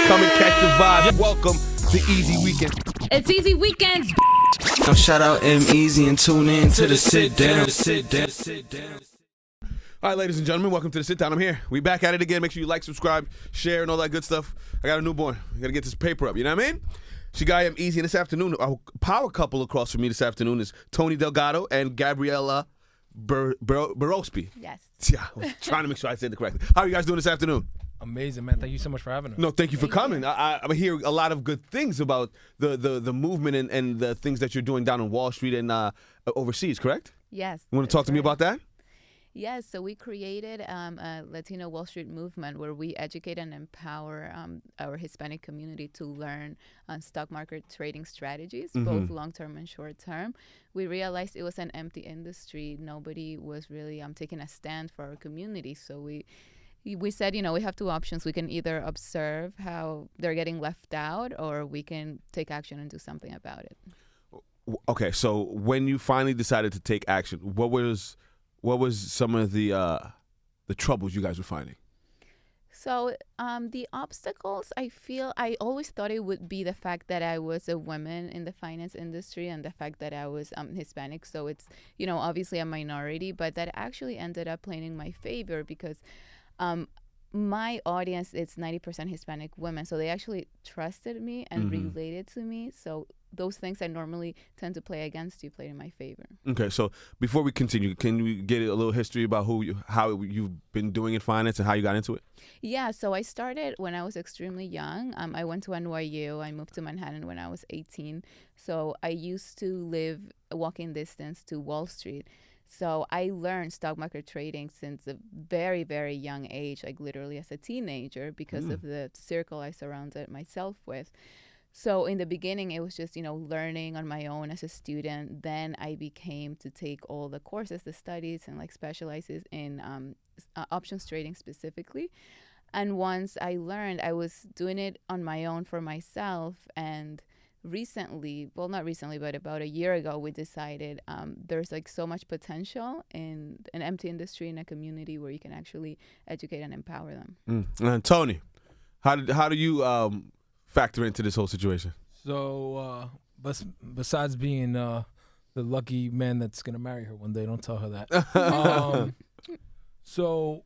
Come and catch the vibe. Welcome to Easy Weekend. It's Easy Weekends. Now shout out EmEz and tune in to the sit down. All right, ladies and gentlemen, welcome to the sit down. I'm here. We back at it again. Make sure you like, subscribe, share, and all that good stuff. I got a newborn. I got to get this paper up. You know what I mean? She got EmEz, and this afternoon, a power couple across from me this afternoon is Tony Delgado and Gabriella Barospi. Yes. Yeah, I was trying to make sure I said it correctly. How are you guys doing this afternoon? Amazing, man. Thank you so much for having us. No, thank you for coming. I hear a lot of good things about the movement and the things that you're doing down on Wall Street and overseas, correct? Yes. You want to talk to me about that? Yes, so we created a Latino Wall Street movement where we educate and empower our Hispanic community to learn on stock market trading strategies, both long-term and short-term. We realized it was an empty industry. Nobody was really taking a stand for our community. So we said, we have two options. We can either observe how they're getting left out, or we can take action and do something about it. Okay, so when you finally decided to take action, what was some of the troubles you guys were finding? So the obstacles, I always thought it would be the fact that I was a woman in the finance industry and the fact that I was Hispanic. So it's, obviously a minority, but that actually ended up playing in my favor because my audience is 90% Hispanic women. So they actually trusted me and related to me. So those things that normally tend to play against you played in my favor. Okay, so before we continue, can we get a little history about how you've been doing in finance and how you got into it? Yeah, so I started when I was extremely young. I went to NYU. I moved to Manhattan when I was 18. So I used to live walking distance to Wall Street. So I learned stock market trading since a very, very young age, like literally as a teenager, because of the circle I surrounded myself with. So in the beginning, it was just, learning on my own as a student. Then I became to take all the courses, the studies, and specializes in options trading specifically. And once I learned, I was doing it on my own for myself. And recently, well, not recently, but about a year ago, we decided there's so much potential in an empty industry, in a community where you can actually educate and empower them. And Tony, how do you factor into this whole situation? So, besides being the lucky man that's gonna marry her one day, don't tell her that. So,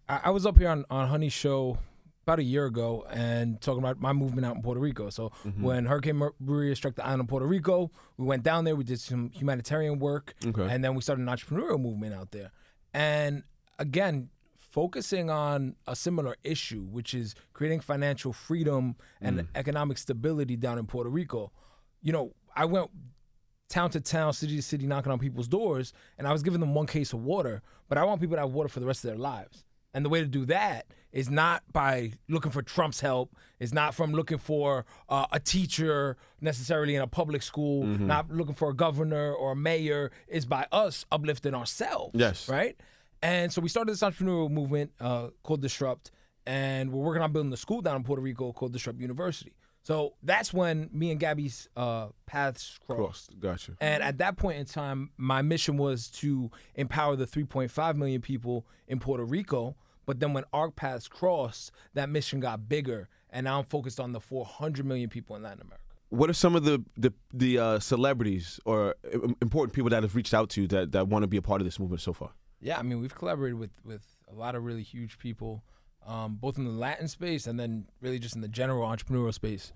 I was up here on Honey's show about a year ago and talking about my movement out in Puerto Rico. So when Hurricane Maria struck the island of Puerto Rico, we went down there, we did some humanitarian work, and then we started an entrepreneurial movement out there. And again, focusing on a similar issue, which is creating financial freedom and economic stability down in Puerto Rico. I went town to town, city to city, knocking on people's doors, and I was giving them one case of water, but I want people to have water for the rest of their lives. And the way to do that is not by looking for Trump's help. It's not from looking for a teacher necessarily in a public school, not looking for a governor or a mayor. It's by us uplifting ourselves. Yes. Right? And so we started this entrepreneurial movement called Disrupt, and we're working on building a school down in Puerto Rico called Disrupt University. So that's when me and Gaby's paths crossed. Gotcha. And at that point in time, my mission was to empower the 3.5 million people in Puerto Rico. But then when our paths crossed, that mission got bigger, and now I'm focused on the 400 million people in Latin America. What are some of the celebrities or important people that have reached out to you that want to be a part of this movement so far? Yeah, I mean, we've collaborated with a lot of really huge people, both in the Latin space and then really just in the general entrepreneurial space.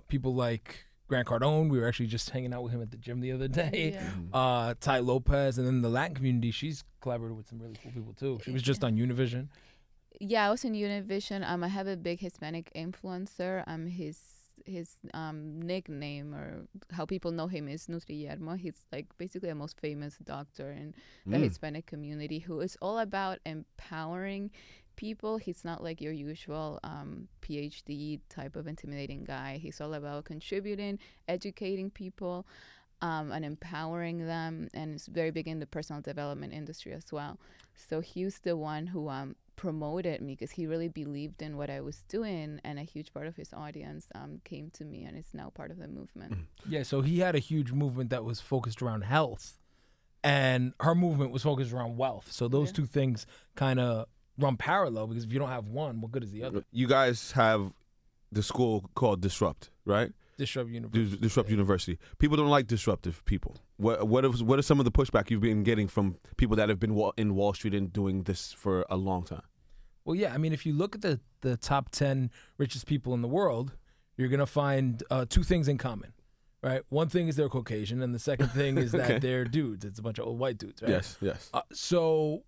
People like Grant Cardone, we were actually just hanging out with him at the gym the other day. Yeah. Ty Lopez, and then the Latin community, she's collaborated with some really cool people too. She was just on Univision. Yeah, I was in Univision. I have a big Hispanic influencer. His nickname, or how people know him, is Nutriyermo. He's basically the most famous doctor in the Hispanic community, who is all about empowering people. He's not like your usual PhD type of intimidating guy. He's all about contributing, educating people, and empowering them, and it's very big in the personal development industry as well. So he's the one who promoted me because he really believed in what I was doing, and a huge part of his audience came to me and is now part of the movement. Yeah, so he had a huge movement that was focused around health, and her movement was focused around wealth. So those two things kind of run parallel, because if you don't have one, what good is the other? You guys have the school called Disrupt, right? Disrupt University. Disrupt University. People don't like disruptive people. What are some of the pushback you've been getting from people that have been in Wall Street and doing this for a long time? Well, yeah. I mean, if you look at the top 10 richest people in the world, you're gonna find two things in common, right? One thing is they're Caucasian, and the second thing is that they're dudes. It's a bunch of old white dudes, right? Yes. So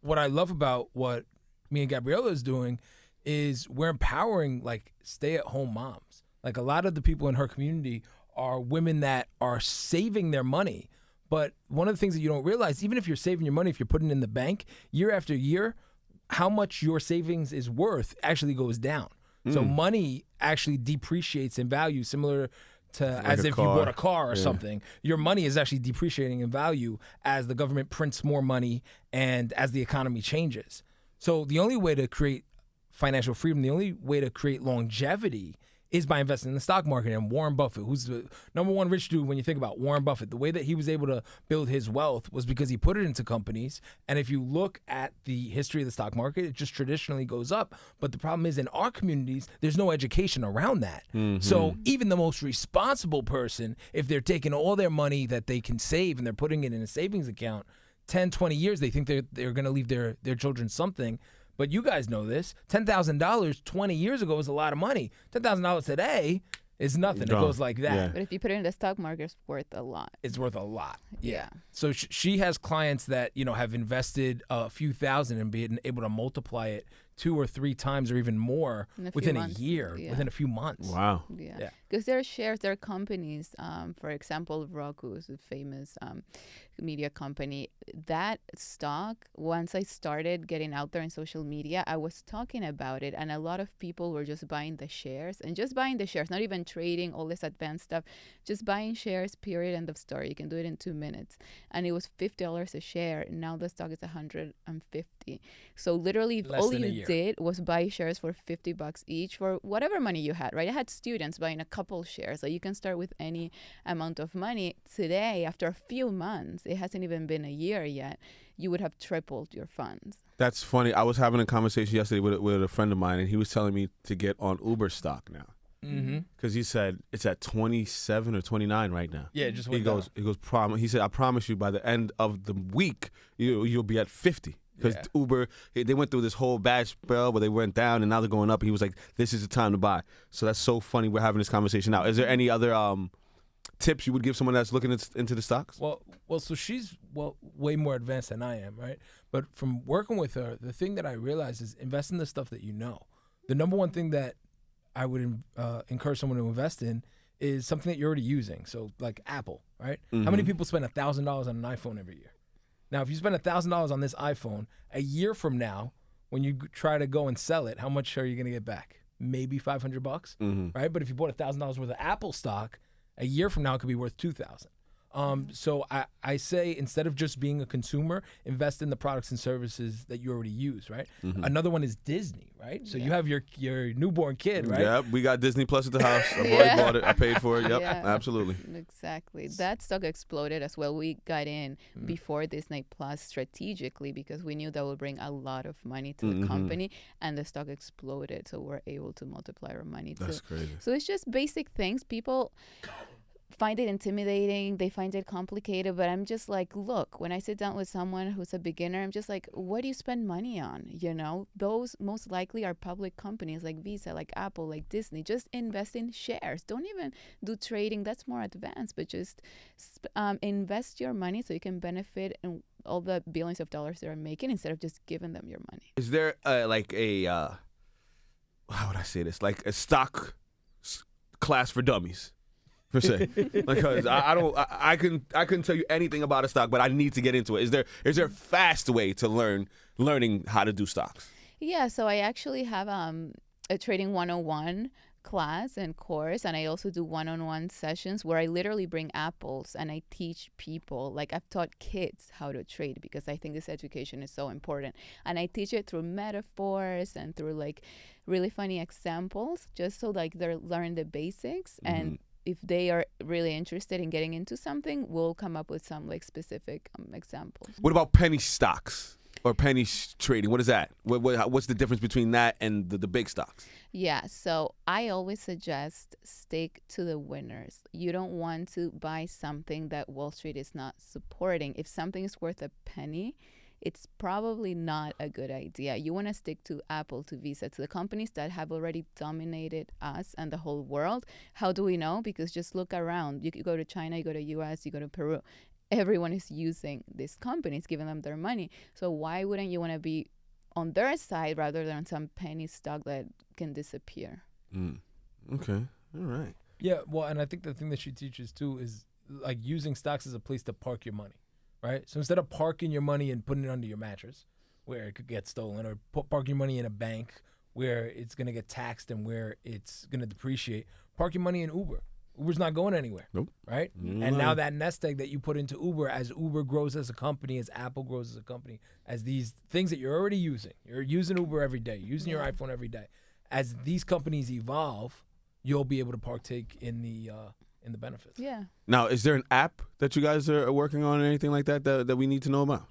what I love about what me and Gabriella is doing is we're empowering like stay-at-home moms. Like a lot of the people in her community are women that are saving their money. But one of the things that you don't realize, even if you're saving your money, if you're putting it in the bank, year after year, how much your savings is worth actually goes down. So money actually depreciates in value, similar to as if you bought a car or something. Your money is actually depreciating in value as the government prints more money and as the economy changes. So the only way to create financial freedom, the only way to create longevity is by investing in the stock market. And Warren Buffett, who's the number one rich dude when you think about Warren Buffett, the way that he was able to build his wealth was because he put it into companies. And if you look at the history of the stock market, it just traditionally goes up. But the problem is in our communities, there's no education around that. So even the most responsible person, if they're taking all their money that they can save and they're putting it in a savings account, 10, 20 years, they think they're going to leave their children something. But you guys know this. $10,000 20 years ago was a lot of money. $10,000 today is nothing. It goes like that. Yeah. But if you put it in the stock market, it's worth a lot. It's worth a lot. Yeah. So she has clients that, have invested a few thousand and been able to multiply it 2 or 3 times or even more within a year, within a few months. Wow. Yeah. Because there are shares, there are companies, for example, Roku is a famous media company. That stock, once I started getting out there in social media, I was talking about it, and a lot of people were just buying the shares, not even trading, all this advanced stuff, just buying shares, period, end of story. You can do it in 2 minutes. And it was $50 a share. Now the stock is $150. So literally, all you did was buy shares for $50 each for whatever money you had, right? I had students buying a couple shares. So you can start with any amount of money. Today, after a few months, it hasn't even been a year yet, you would have tripled your funds. That's funny. I was having a conversation yesterday with a friend of mine, and he was telling me to get on Uber stock now. Because he said it's at 27 or 29 right now. Yeah, just he goes. He said, I promise you, by the end of the week, you'll be at 50. Because Uber, they went through this whole bad spell where they went down and now they're going up. And he was like, "This is the time to buy." So that's so funny. We're having this conversation now. Is there any other tips you would give someone that's looking into the stocks? Well, so she's way more advanced than I am, right? But from working with her, the thing that I realized is invest in the stuff that you know. The number one thing that I would encourage someone to invest in is something that you're already using. So like Apple, right? How many people spend $1,000 on an iPhone every year? Now, if you spend $1,000 on this iPhone, a year from now, when you try to go and sell it, how much are you going to get back? Maybe $500, right? But if you bought $1,000 worth of Apple stock, a year from now it could be worth $2,000. So I say instead of just being a consumer, invest in the products and services that you already use, right? Another one is Disney, right? So you have your newborn kid, right? Yeah, we got Disney Plus at the house. I've already bought it. I paid for it. Yep, absolutely. Exactly. That stock exploded as well. We got in before Disney Plus strategically because we knew that would bring a lot of money to the company, and the stock exploded. So we're able to multiply our money too. That's crazy. So it's just basic things. People find it intimidating, they find it complicated, but I'm just like, look, when I sit down with someone who's a beginner, I'm just like, what do you spend money on? Those most likely are public companies like Visa, like Apple, like Disney. Just invest in shares. Don't even do trading. That's more advanced, but just invest your money so you can benefit in all the billions of dollars they're making instead of just giving them your money. Is there how would I say this? Like a stock class for dummies? Per se, because I couldn't tell you anything about a stock, but I need to get into it. Is there a fast way to learning how to do stocks? Yeah, so I actually have a trading 101 class and course, and I also do one-on-one sessions where I literally bring apples and I teach people. Like I've taught kids how to trade because I think this education is so important, and I teach it through metaphors and through like really funny examples, just so like they're learning the basics. And if they are really interested in getting into something, we'll come up with some like specific examples. What about penny stocks? or penny trading? What is that? What's the difference between that and the big stocks? Yeah, so I always suggest stick to the winners. You don't want to buy something that Wall Street is not supporting. If something is worth a penny, it's probably not a good idea. You want to stick to Apple, to Visa, to the companies that have already dominated us and the whole world. How do we know? Because just look around. You go to China, you go to US, you go to Peru. Everyone is using these companies, giving them their money. So why wouldn't you want to be on their side rather than some penny stock that can disappear? Okay. All right. Yeah, well, and I think the thing that she teaches too is like using stocks as a place to park your money, right? So instead of parking your money and putting it under your mattress where it could get stolen, or park your money in a bank where it's going to get taxed and where it's going to depreciate, park your money in Uber. Uber's not going anywhere, Nope. right? And now that nest egg that you put into Uber, as Uber grows as a company, as Apple grows as a company, as these things that you're already using, you're using Uber every day, using your iPhone every day. As these companies evolve, you'll be able to partake in the benefits. Yeah. Now, is there an app that you guys are working on or anything like that we need to know about?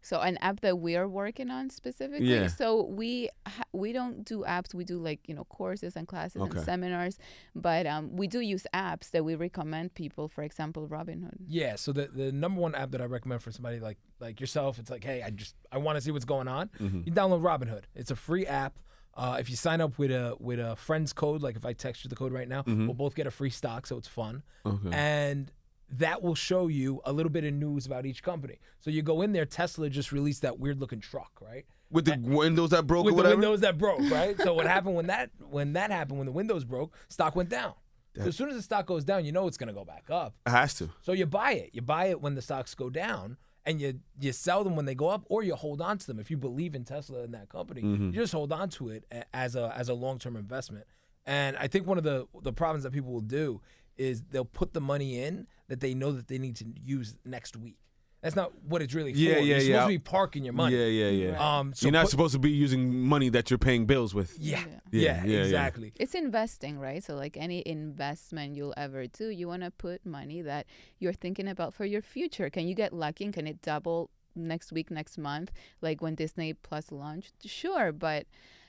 So an app that we are working on specifically. Yeah. So we don't do apps. We do courses and classes Okay. and seminars, but we do use apps that we recommend people. For example, Robinhood. Yeah. So the number one app that I recommend for somebody like yourself, it's like, hey, I want to see what's going on. You download Robinhood. It's a free app. If you sign up with a friend's code, like if I text you the code right now, we'll both get a free stock, so it's fun. Okay. And that will show you a little bit of news about each company. So you go in there, Tesla just released that weird looking truck, right? With the windows that broke With or the whatever? windows that broke, right? So what happened when that happened, when the windows broke, stock went down. So as soon as the stock goes down, you know it's gonna go back up. It has to. So you buy it. You buy it when the stocks go down, and you sell them when they go up, or you hold on to them. If you believe in Tesla and that company, you just hold on to it as a long-term investment. And I think one of the problems that people will do is they'll put the money in that they know that they need to use next week. That's not what it's really for. You're supposed to be parking your money. Yeah. So You're not supposed to be using money that you're paying bills with. Yeah, Yeah. exactly. It's investing, right? So like any investment you'll ever do, you want to put money that you're thinking about for your future. Can you get lucky and can it double next week, next month, like when Disney Plus launched? Sure, but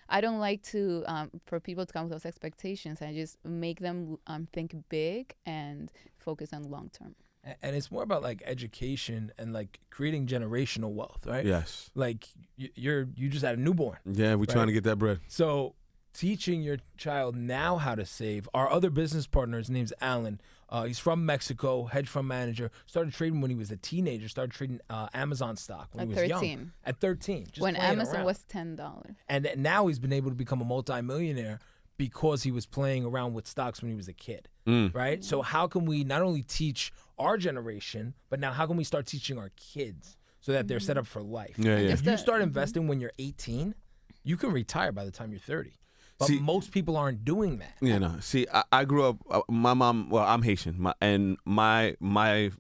I don't like to for people to come with those expectations. I just make them think big and focus on long term. And it's more about like education and like creating generational wealth, right? Yes. Like you just had a newborn. Yeah, we're trying to get that bread. So teaching your child now how to save. Our other business partner, his name's Alan. He's from Mexico, hedge fund manager. Started trading when he was a teenager. Started trading Amazon stock when he was 13. young. At 13. Just When playing Amazon around. was $10. And now he's been able to become a multimillionaire because he was playing around with stocks when he was a kid, right? So how can we not only teach our generation, but now how can we start teaching our kids so that they're set up for life? Yeah. If you start investing when you're 18, you can retire by the time you're 30. But most people aren't doing that. Yeah, no. See, I grew up. My mom. Well, I'm Haitian, and my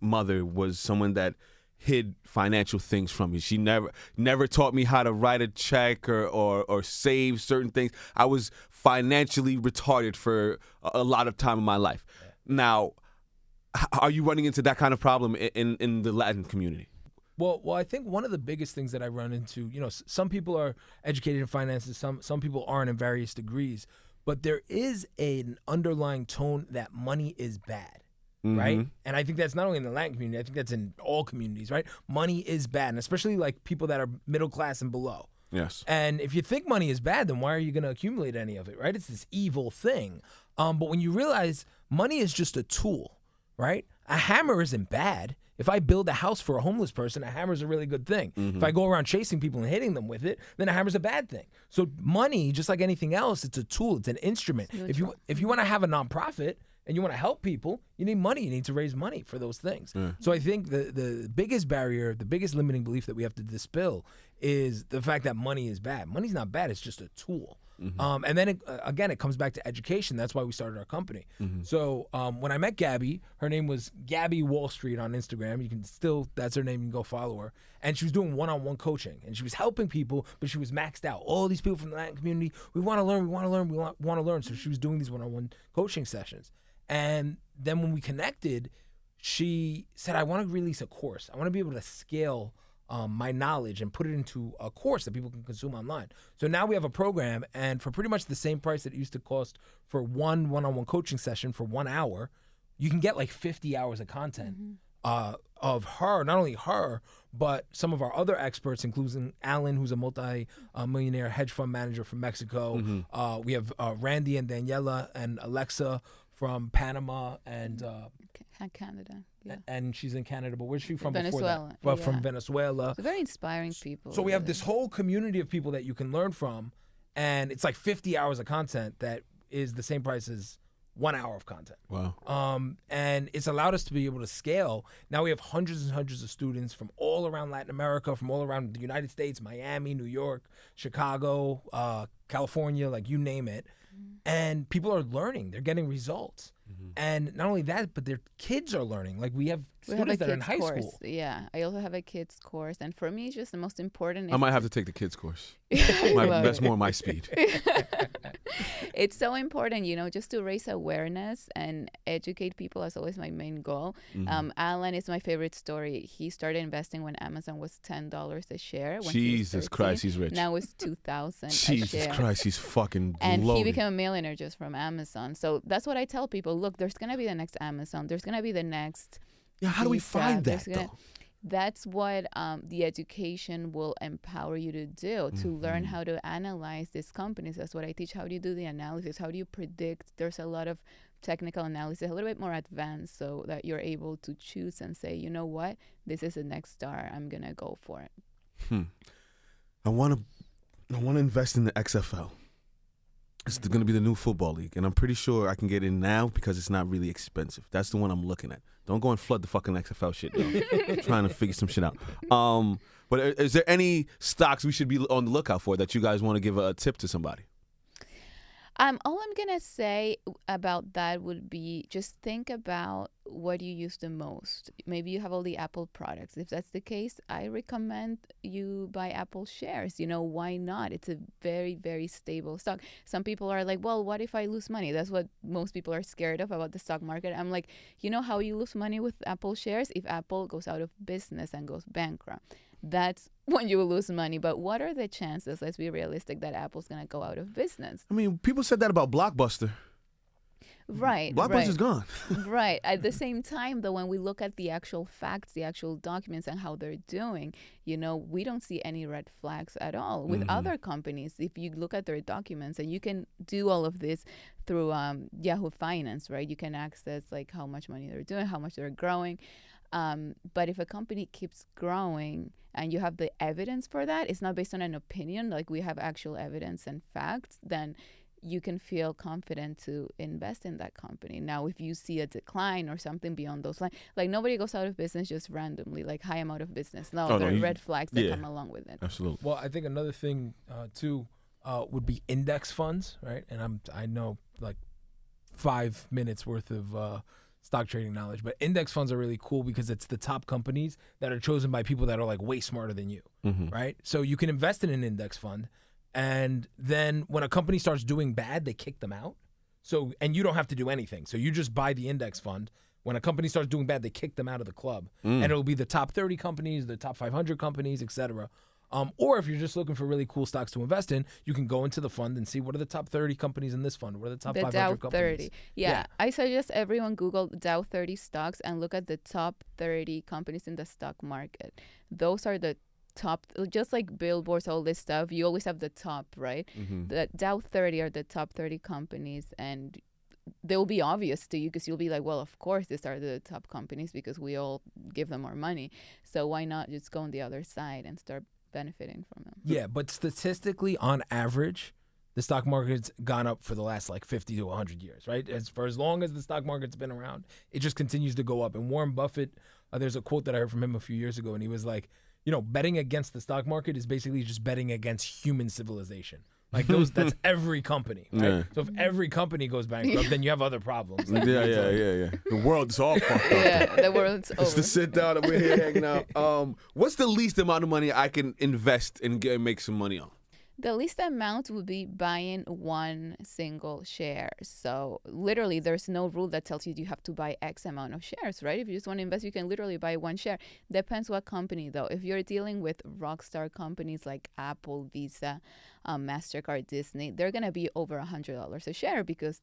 mother was someone that hid financial things from me. She never taught me how to write a check or save certain things. I was financially retarded for a lot of time in my life. Now, are you running into that kind of problem in the Latin community? Well, I think one of the biggest things that I run into, some people are educated in finances, some people aren't in various degrees, but there is an underlying tone that money is bad, right? And I think that's not only in the Latin community, I think that's in all communities, right? Money is bad, and especially like people that are middle class and below. Yes. And if you think money is bad, then why are you going to accumulate any of it, right? It's this evil thing. But when you realize money is just a tool, right? A hammer isn't bad. If I build a house for a homeless person, a hammer's a really good thing. If I go around chasing people and hitting them with it, then a hammer's a bad thing. So money, just like anything else, it's a tool. It's an instrument. If you want to have a nonprofit and you want to help people, you need money. You need to raise money for those things. So I think the biggest barrier, the biggest limiting belief that we have to dispel is the fact that money is bad. Money's not bad. It's just a tool. And then, it comes back to education. That's why we started our company. So when I met Gaby, her name was Gaby Wall Street on Instagram. You can that's her name. You can go follow her. And she was doing one-on-one coaching. And she was helping people, but she was maxed out. All these people from the Latin community, we want to learn. So she was doing these one-on-one coaching sessions. And then when we connected, she said, I want to release a course. I want to be able to scale my knowledge and put it into a course that people can consume online. So now we have a program, and for pretty much the same price that it used to cost for one-on-one coaching session for 1 hour, you can get like 50 hours of content of her, not only her, but some of our other experts, including Alan, who's a multi-millionaire hedge fund manager from Mexico. We have Randy and Daniela and Alexa from Panama and Canada. Yeah. and she's in Canada, but where's she from Venezuela. before that? Well, Yeah. from Venezuela. So very inspiring people. So we have really. this whole community of people that you can learn from, and it's like 50 hours of content that is the same price as 1 hour of content. Wow. And it's allowed us to be able to scale. Now we have hundreds and hundreds of students from all around Latin America, from all around the United States, Miami, New York, Chicago, California, like you name it. And people are learning. They're getting results. And not only that, but their kids are learning. Like we have students that are in high course. school. Yeah, I also have a kids course, and for me, it's just the most important. I might have to take the kids course. Love That's it. more my speed. It's so important, just to raise awareness and educate people. That's always my main goal. Alan is my favorite story. He started investing when Amazon was $10 a share. When he was Jesus 13. Christ, he's rich. Now it's $2,000 a Jesus share. Christ, he's fucking And loaded. he became a millionaire just from Amazon. So that's what I tell people. Look, there's going to be the next Amazon. There's going to be the next. Yeah, how do we Visa. find that, There's though? That's what the education will empower you to do, to learn how to analyze these companies. That's what I teach. How do you do the analysis? How do you predict? There's a lot of technical analysis, a little bit more advanced, so that you're able to choose and say, you know what, this is the next star. I'm going to go for it. I want to invest in the XFL. It's going to be the new football league, and I'm pretty sure I can get in now because it's not really expensive. That's the one I'm looking at. Don't go and flood the fucking XFL shit, though. I'm trying to figure some shit out. But is there any stocks we should be on the lookout for that you guys want to give a tip to somebody? All I'm going to say about that would be just think about what you use the most. Maybe you have all the Apple products. If that's the case, I recommend you buy Apple shares. Why not? It's a very, very stable stock. Some people are like, well, what if I lose money? That's what most people are scared of about the stock market. I'm like, you know how you lose money with Apple shares? If Apple goes out of business and goes bankrupt. That's when you will lose money. But what are the chances, let's be realistic, that Apple's going to go out of business? I mean, people said that about Blockbuster. Right. Blockbuster's gone. Right. At the same time, though, when we look at the actual facts, the actual documents and how they're doing, we don't see any red flags at all. With other companies, if you look at their documents, and you can do all of this through Yahoo Finance, right? You can access like how much money they're doing, how much they're growing. But if a company keeps growing and you have the evidence for that, it's not based on an opinion, like we have actual evidence and facts, then you can feel confident to invest in that company. Now, if you see a decline or something beyond those lines, like nobody goes out of business just randomly, like, hi, I'm out of business. No, there are red flags that come along with it. Absolutely. Well, I think another thing too would be index funds, right? And I know like 5 minutes worth of stock trading knowledge, but index funds are really cool because it's the top companies that are chosen by people that are like way smarter than you, right? So you can invest in an index fund, and then when a company starts doing bad, they kick them out. So, and you don't have to do anything. So you just buy the index fund. When a company starts doing bad, they kick them out of the club, and it'll be the top 30 companies, the top 500 companies, etc. Or if you're just looking for really cool stocks to invest in, you can go into the fund and see what are the top 30 companies in this fund. What are the top 500 Dow companies? 30. Yeah, I suggest everyone Google Dow 30 stocks and look at the top 30 companies in the stock market. Those are the top, just like billboards, all this stuff. You always have the top, right? The Dow 30 are the top 30 companies, and they will be obvious to you because you'll be like, well, of course, these are the top companies because we all give them our money. So why not just go on the other side and start benefiting from them? Yeah, but statistically, on average, the stock market's gone up for the last like 50 to 100 years, right? For as long as the stock market's been around, it just continues to go up. And Warren Buffett, there's a quote that I heard from him a few years ago, and he was like, betting against the stock market is basically just betting against human civilization. Like that's every company, right? Yeah. So if every company goes bankrupt, then you have other problems. Yeah. The world's all fucked up. Yeah, the world's over. Just to sit down and we're here hanging out. What's the least amount of money I can invest and make some money on? The least amount would be buying one single share. So literally, there's no rule that tells you have to buy X amount of shares, right? If you just want to invest, you can literally buy one share. Depends what company, though. If you're dealing with rockstar companies like Apple, Visa, MasterCard, Disney, they're going to be over $100 a share because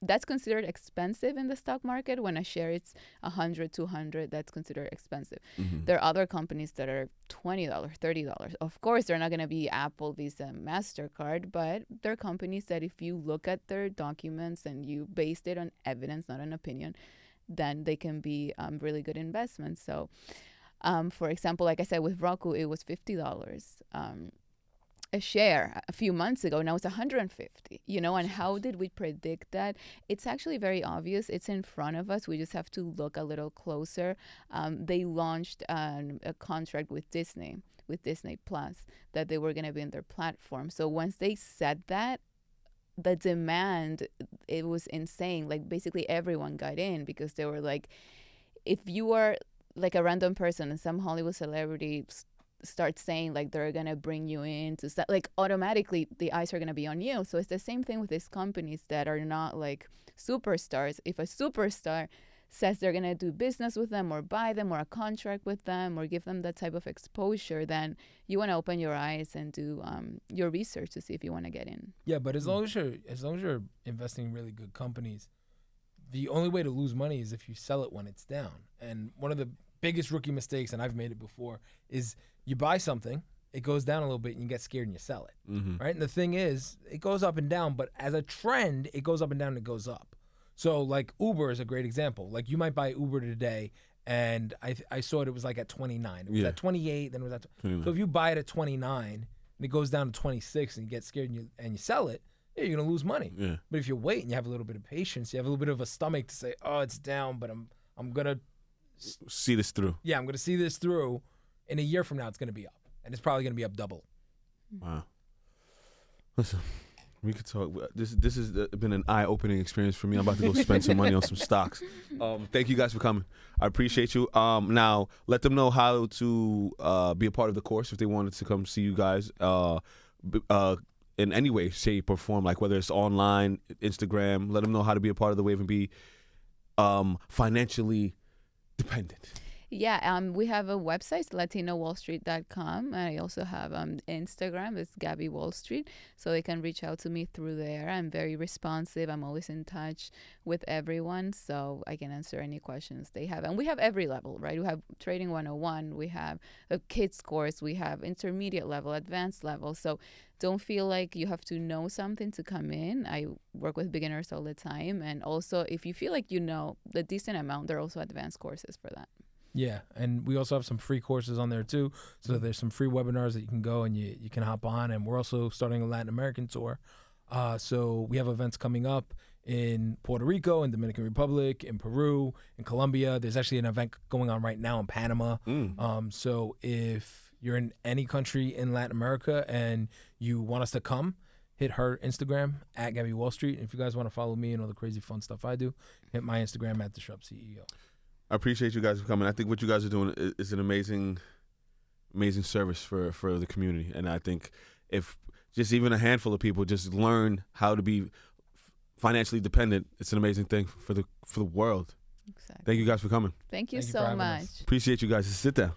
that's considered expensive in the stock market. When a share is $100, $200, that's considered expensive. There are other companies that are $20, $30. Of course, they're not going to be Apple, Visa, MasterCard, but they're companies that if you look at their documents and you based it on evidence, not an opinion, then they can be really good investments. So, for example, like I said, with Roku, it was $50. A share a few months ago. Now it's 150, and how did we predict that? It's actually very obvious. It's in front of us. We just have to look a little closer. They launched a contract with Disney Plus, that they were going to be in their platform. So once they said that, the demand, it was insane. Like basically everyone got in because they were like, if you are like a random person and some Hollywood celebrity start saying like they're gonna bring you in to like automatically the eyes are gonna be on you. So it's the same thing with these companies that are not like superstars. If a superstar says they're gonna do business with them or buy them or a contract with them or give them that type of exposure, then you want to open your eyes and do your research to see if you want to get in. Yeah, but as long as you're investing in really good companies, the only way to lose money is if you sell it when it's down. And one of the biggest rookie mistakes, and I've made it before, is you buy something, it goes down a little bit, and you get scared and you sell it, right? And the thing is, it goes up and down, but as a trend, it goes up and down and it goes up. So, like, Uber is a great example. Like, you might buy Uber today, and I saw it was like at 29. It was at 28, then it was at 29. So if you buy it at 29, and it goes down to 26, and you get scared and you sell it, yeah, you're going to lose money. Yeah. But if you wait and you have a little bit of patience, you have a little bit of a stomach to say, oh, it's down, but I'm going to see this through. Yeah, I'm going to see this through. In a year from now, it's going to be up. And it's probably going to be up double. Wow. Listen, we could talk. This has been an eye-opening experience for me. I'm about to go spend some money on some stocks. Thank you guys for coming. I appreciate you. Now, let them know how to be a part of the course if they wanted to come see you guys in any way, shape, or form, like whether it's online, Instagram. Let them know how to be a part of the wave and be financially dependent. Yeah, we have a website, latinowallstreet.com. I also have Instagram, it's Gaby Wall Street, so they can reach out to me through there. I'm very responsive. I'm always in touch with everyone, so I can answer any questions they have. And we have every level, right? We have Trading 101, we have a kids course, we have intermediate level, advanced level. So don't feel like you have to know something to come in. I work with beginners all the time. And also, if you feel like you know the decent amount, there are also advanced courses for that. Yeah, and we also have some free courses on there too. So there's some free webinars that you can go and you can hop on. And we're also starting a Latin American tour. So we have events coming up in Puerto Rico, in Dominican Republic, in Peru, in Colombia. There's actually an event going on right now in Panama. So if you're in any country in Latin America and you want us to come, hit her Instagram at Gaby Wall Street. And if you guys want to follow me and all the crazy fun stuff I do, hit my Instagram at Disrupt CEO. I appreciate you guys for coming. I think what you guys are doing is an amazing service for the community. And I think if just even a handful of people just learn how to be financially dependent, it's an amazing thing for the world. Exactly. Thank you guys for coming. Thank you so much. Appreciate you guys. Just sit down.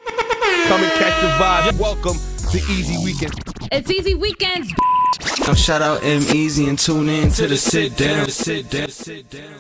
Come and catch the vibe. Welcome to Easy Weekend. It's Easy Weekends. Now shout out EmEz and tune in to the sit down.